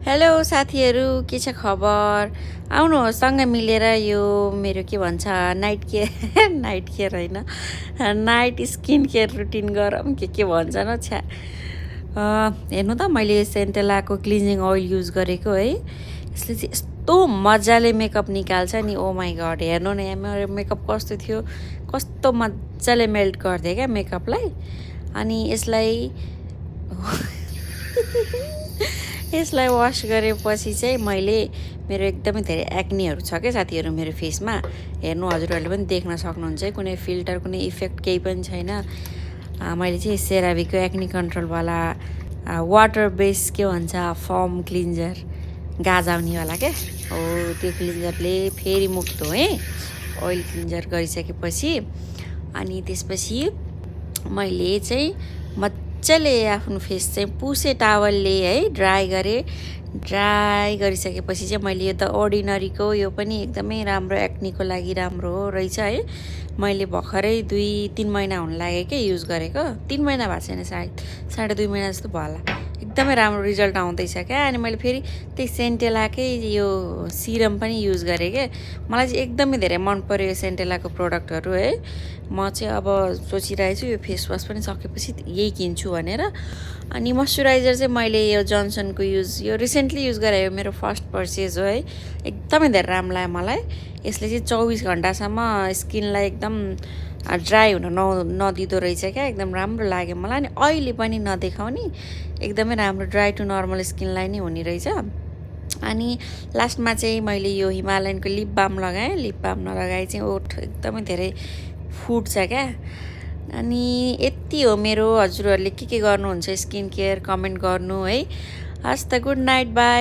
Hello साथीहरू, के छ खबर? आउनुहोस् सँगै मिलेर यो मेरो के भन्छ नाइट केयर नाइट केयर होइन, नाइट स्किन केयर रुटिन गरौँ के भन्छ न छ्या। हेर्नु त, मैले सेन्टेलाको क्लिन्जिङ ओइल युज गरेको है। यसले चाहिँ यस्तो मजाले मेकअप निकाल्छ नि, ओ माई गड। हेर्नु न यहाँ मेरो मेकअप कस्तो थियो, कस्तो मजाले मेल्ट गरिदियो क्या मेकअपलाई। अनि यसलाई वास गरेपछि चाहिँ मैले मेरो एकदमै धेरै एक्नीहरू छ क्या साथीहरू मेरो फेसमा। हेर्नु, हजुरहरूले पनि देख्न सक्नुहुन्छ है, कुनै फिल्टर कुनै इफेक्ट केही पनि छैन। मैले चाहिँ सेराभीको एक्नी कन्ट्रोलवाला वाटर बेस के भन्छ फर्म क्लिन्जर गाजाउनेवाला क्या हो, त्यो क्लिन्जरले फेरि मुख धोएँ ओइल क्लिन्जर गरिसकेपछि। अनि त्यसपछि मैले चाहिँ मजाले आफ्नो फेस चाहिँ पुसे टावलले है ड्राई गरिसकेपछि चाहिँ मैले यो द अर्डिनरीको यो पनि एकदमै राम्रो एक्नीको लागि राम्रो हो रहेछ है। मैले भर्खरै 2-3 महिना हुन लाग्यो क्या युज गरेको। 3 महिना भएको छैन, साढे 2 महिना जस्तो भयो होला। एकदमै राम्रो रिजल्ट आउँदैछ क्या। अनि मैले फेरि त्यही सेन्टेलाकै यो सिरम पनि युज गरेँ क्या। मलाई चाहिँ एकदमै धेरै मन पर्यो यो सेन्टेलाको प्रडक्टहरू है। म चाहिँ अब सोचिरहेको छु यो फेस वास पनि सकेपछि यही किन्छु भनेर। अनि मोइस्चराइजर चाहिँ मैले यो जोन्सनको यो रिसेन्टली युज गरेँ, यो मेरो फर्स्ट पर्चेज हो है। एकदमै धेरै राम्रो लाग्यो मलाई। यसले चाहिँ 24 घन्टासम्म स्किनलाई एकदम ड्राई हुन नदिँदो रहेछ क्या। एकदम राम्रो लाग्यो मलाई। अनि अहिले पनि नदेखाउने, एकदमै राम्रो ड्राई टु नर्मल स्किनलाई नै हुने रहेछ। अनि लास्टमा चाहिँ मैले यो हिमालयनको लिप बाम लगाएँ। लिप बाम नलगाए चाहिँ ओठ एकदमै धेरै फुट्छ क्या। अनि यति हो मेरो। हजुरहरूले के गर्नुहुन्छ स्किन केयर कमेन्ट गर्नु है। हस् त, गुड नाइट, बाई।